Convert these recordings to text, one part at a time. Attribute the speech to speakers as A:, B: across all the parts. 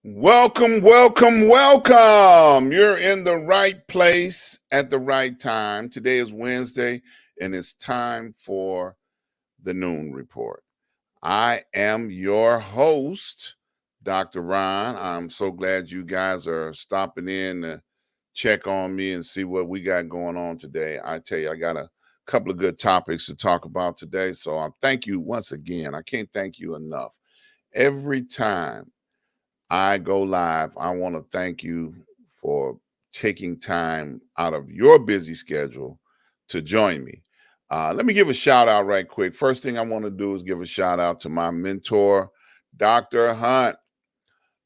A: Welcome, welcome, welcome. You're in the right place at the right time. Today is Wednesday, and it's time for the Noon Report. I am your host, Dr. Ron. I'm so glad you guys are stopping in to check on me and see what we got going on today. I tell you, I got a couple of good topics to talk about today. So I thank you once again. I can't thank you enough. Every time I go live, I want to thank you for taking time out of your busy schedule to join me. Let me give a shout out right quick. First thing I want to do is give a shout out to my mentor, Dr. Hunt.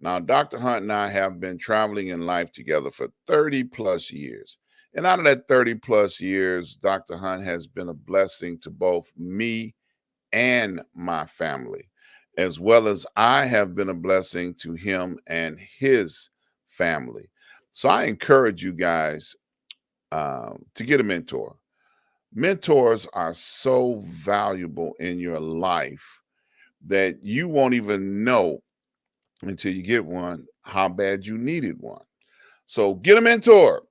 A: Now, Dr. Hunt and I have been traveling in life together for 30 plus years. And out of that 30 plus years, Dr. Hunt has been a blessing to both me and my family, as well as I have been a blessing to him and his family. So I encourage you guys to get a mentor. Mentors are so valuable in your life that you won't even know until you get one how bad you needed one. So get a mentor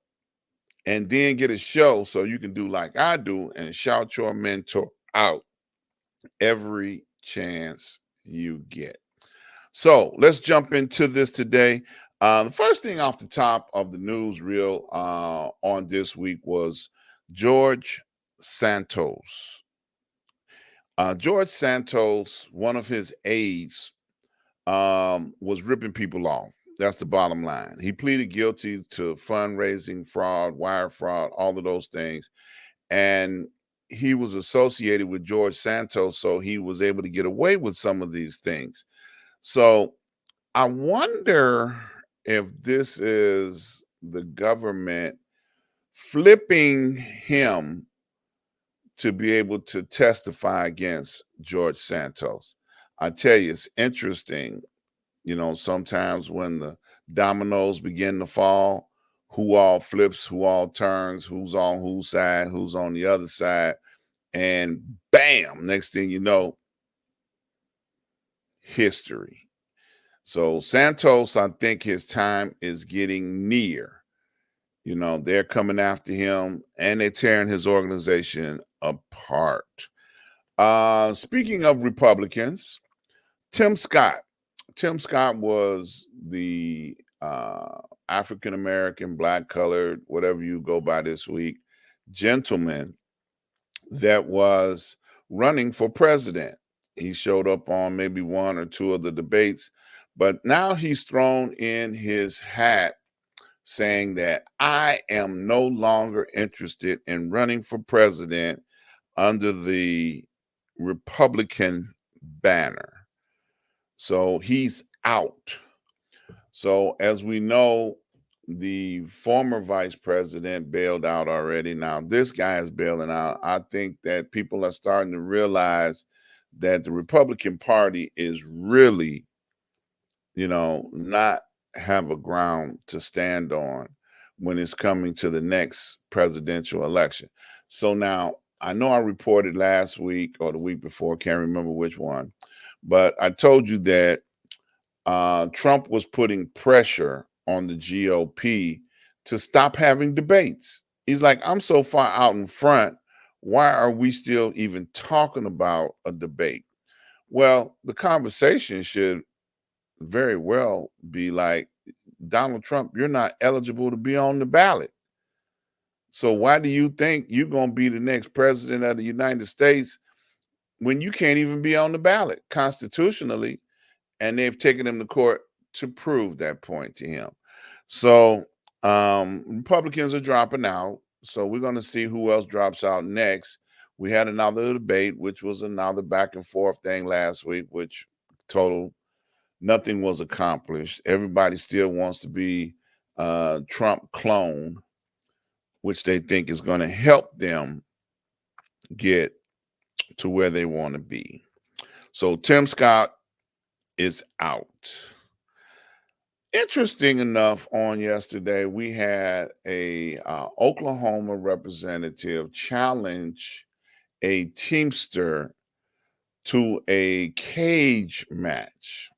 A: and then get a show so you can do like I do and shout your mentor out every chance you get. So let's jump into this today. The first thing off the top of the news reel on this week was George Santos. George Santos, one of his aides, was ripping people off. That's the bottom line. He pleaded guilty to fundraising fraud, wire fraud, all of those things. And he was associated with George Santos, so he was able to get away with some of these things. So I wonder if this is the government flipping him to be able to testify against George Santos. I tell you, it's interesting. Sometimes when the dominoes begin to fall, who all flips, who all turns, who's on whose side, who's on the other side, and bam, next thing you know, history. So Santos, I think his time is getting near. They're coming after him and they're tearing his organization apart. Speaking of Republicans, Tim Scott. Tim Scott was the African American, black colored, whatever you go by this week, gentleman that was running for president. He showed up on maybe one or two of the debates, but now he's thrown in his hat saying that I am no longer interested in running for president under the Republican banner. So he's out. So, as we know, the former vice president bailed out already. Now, this guy is bailing out. I think that people are starting to realize that the Republican Party is really, not have a ground to stand on when it's coming to the next presidential election. So now, I know I reported last week or the week before, can't remember which one, but I told you that Trump was putting pressure on the GOP to stop having debates. He's like, I'm so far out in front. Why are we still even talking about a debate? Well, the conversation should very well be like, Donald Trump, you're not eligible to be on the ballot. So why do you think you're going to be the next president of the United States when you can't even be on the ballot constitutionally? And they've taken him to court to prove that point to him. So Republicans are dropping out. So we're going to see who else drops out next. We had another debate, which was another back and forth thing last week, which total nothing was accomplished. Everybody still wants to be a Trump clone, which they think is going to help them get to where they want to be. So Tim Scott is out. Interesting enough, on yesterday we had a Oklahoma representative challenge a Teamster to a cage match.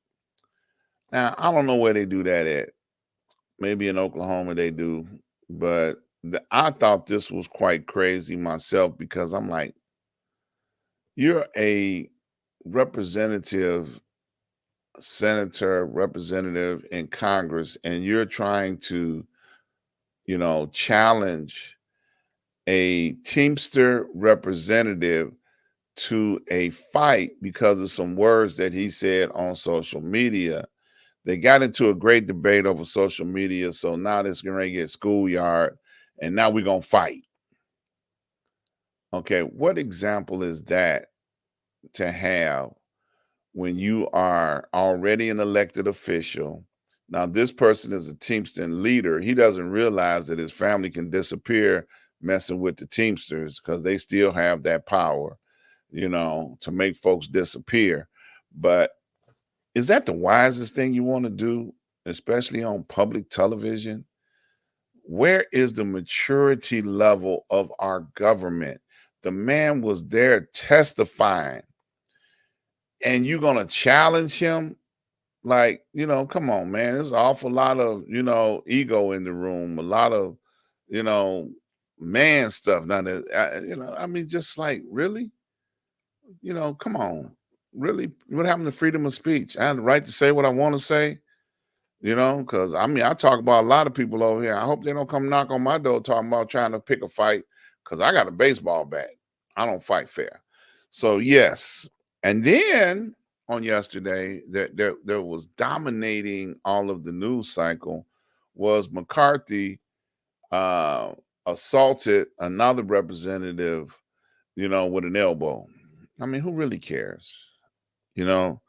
A: Now, I don't know where they do that at. Maybe in Oklahoma they do, but I thought this was quite crazy myself because I'm like, you're a representative, senator, representative in Congress, and you're trying to, challenge a Teamster representative to a fight because of some words that he said on social media. They got into a great debate over social media, so now this going to get schoolyard, and now we're going to fight. Okay, what example is that to have when you are already an elected official? Now, this person is a Teamster leader. He doesn't realize that his family can disappear messing with the Teamsters because they still have that power, to make folks disappear. But is that the wisest thing you want to do, especially on public television? Where is the maturity level of our government? The man was there testifying, and you're going to challenge him? Like, come on, man. There's an awful lot of, ego in the room, a lot of, you know, man stuff. Now that, I mean, just like, really? Come on. Really? What happened to freedom of speech? I have the right to say what I want to say. Because I mean, I talk about a lot of people over here. I hope they don't come knock on my door talking about trying to pick a fight because I got a baseball bat. I don't fight fair. So, yes. And then on yesterday, there was dominating all of the news cycle was McCarthy uh, assaulted another representative, with an elbow. I mean, who really cares? You know,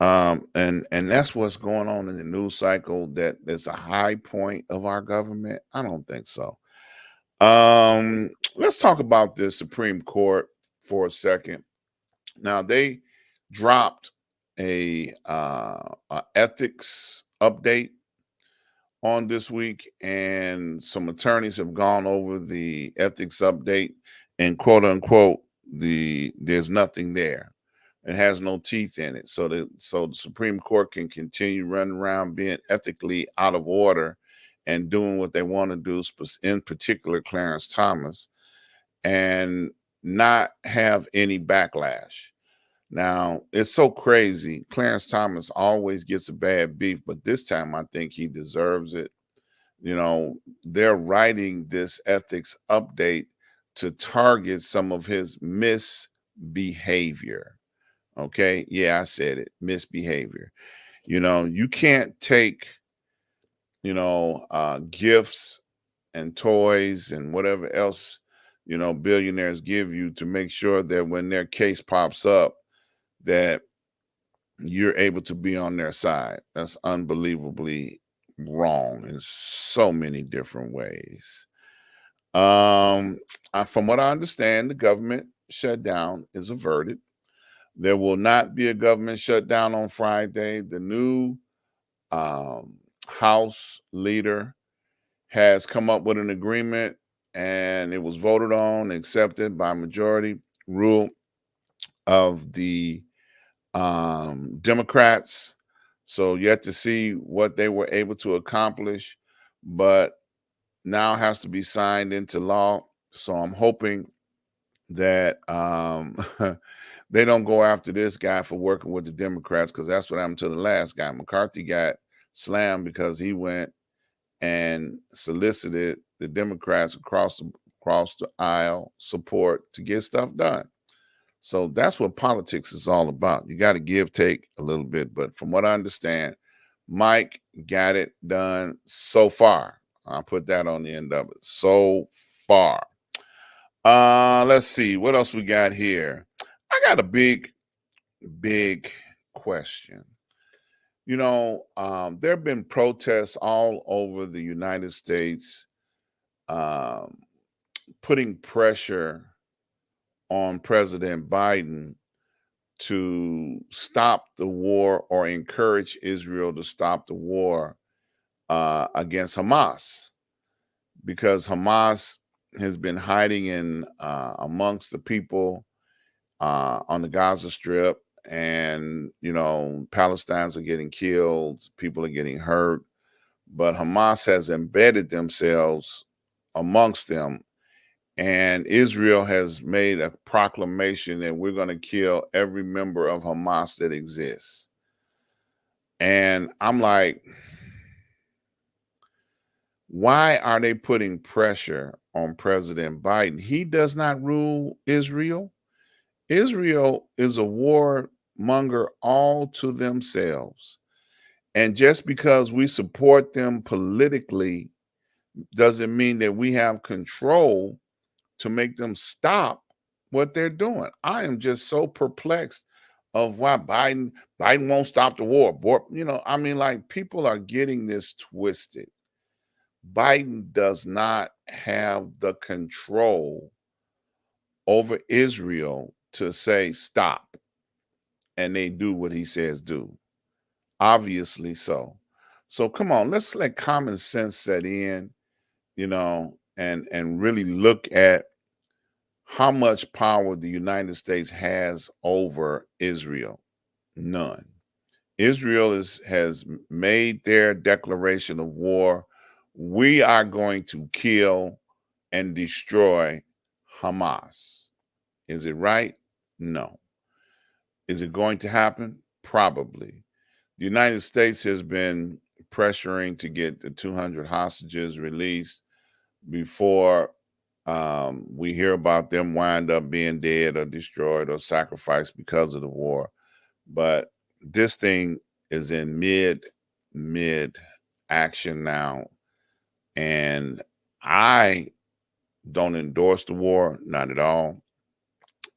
A: and that's what's going on in the news cycle. That's a high point of our government. I don't think so. Let's talk about the Supreme Court for a second. Now they dropped a ethics update on this week, and some attorneys have gone over the ethics update, and quote unquote, there's nothing there. It has no teeth in it. So the Supreme Court can continue running around being ethically out of order and doing what they want to do, in particular Clarence Thomas, and not have any backlash. Now, it's so crazy. Clarence Thomas always gets a bad beef, but this time I think he deserves it. They're writing this ethics update to target some of his misbehavior. Okay. Yeah, I said it. Misbehavior. You can't take, gifts and toys and whatever else, billionaires give you to make sure that when their case pops up, that you're able to be on their side. That's unbelievably wrong in so many different ways. From what I understand, the government shutdown is averted. There will not be a government shutdown on Friday. The new House leader has come up with an agreement, and it was voted on, accepted by majority rule of the Democrats. So yet to see what they were able to accomplish, but now has to be signed into law. So I'm hoping that they don't go after this guy for working with the Democrats, because that's what happened to the last guy. McCarthy got slammed because he went and solicited the Democrats across the aisle support to get stuff done. So that's what politics is all about. You got to give, take a little bit. But from what I understand, Mike got it done so far. I'll put that on the end of it. So far. Let's see what else we got here. I got a big question. There have been protests all over the United States, um, putting pressure on President Biden to stop the war or encourage Israel to stop the war against Hamas, because Hamas has been hiding in amongst the people on the Gaza Strip, and Palestinians are getting killed, people are getting hurt, but Hamas has embedded themselves amongst them, and Israel has made a proclamation that we're going to kill every member of Hamas that exists. And I'm like, why are they putting pressure on President Biden? He does not rule Israel. Israel is a warmonger all to themselves. And just because we support them politically doesn't mean that we have control to make them stop what they're doing. I am just so perplexed of why Biden won't stop the war. Like, people are getting this twisted. Biden does not have the control over Israel to say stop, and they do what he says do. Obviously so. So come on, let's let common sense set in, and really look at how much power the United States has over Israel. None. Israel has made their declaration of war. We are going to kill and destroy Hamas. Is it right? No. Is it going to happen? Probably. The United States has been pressuring to get the 200 hostages released before we hear about them wind up being dead or destroyed or sacrificed because of the war. But this thing is in mid action now, and I don't endorse the war, not at all.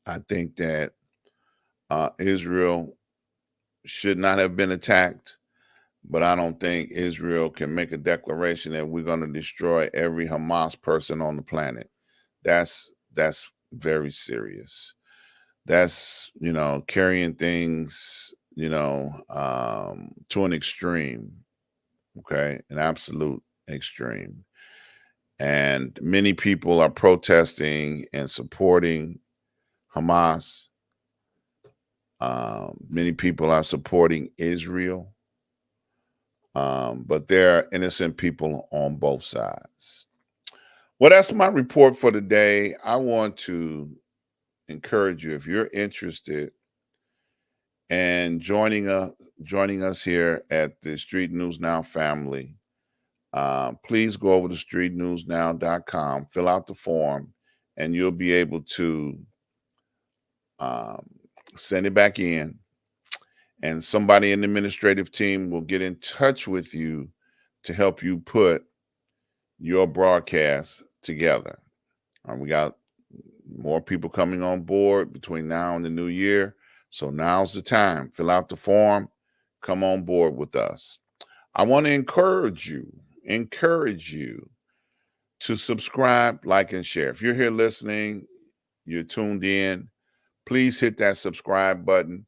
A: I think that Israel should not have been attacked, but I don't think Israel can make a declaration that we're going to destroy every Hamas person on the planet. That's very serious. That's carrying things to an extreme. Okay, an absolute extreme. And many people are protesting and supporting Hamas. Many people are supporting Israel. But there are innocent people on both sides. Well, that's my report for today. I want to encourage you, if you're interested in joining us here at the Street News Now family, please go over to streetnewsnow.com, fill out the form, and you'll be able to send it back in, and somebody in the administrative team will get in touch with you to help you put your broadcast together. We got more people coming on board between now and the new year. So now's the time. Fill out the form. Come on board with us. I want to encourage you to subscribe, like, and share. If you're here listening, you're tuned in, please hit that subscribe button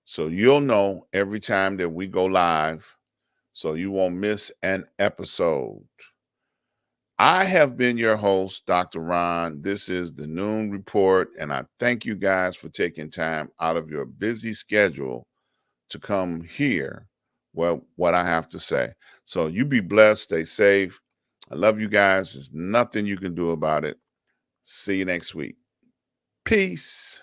A: so you'll know every time that we go live, so you won't miss an episode. I have been your host, Dr. Ron. This is the Noon Report, and I thank you guys for taking time out of your busy schedule to come hear what I have to say. So you be blessed, stay safe. I love you guys. There's nothing you can do about it. See you next week. Peace.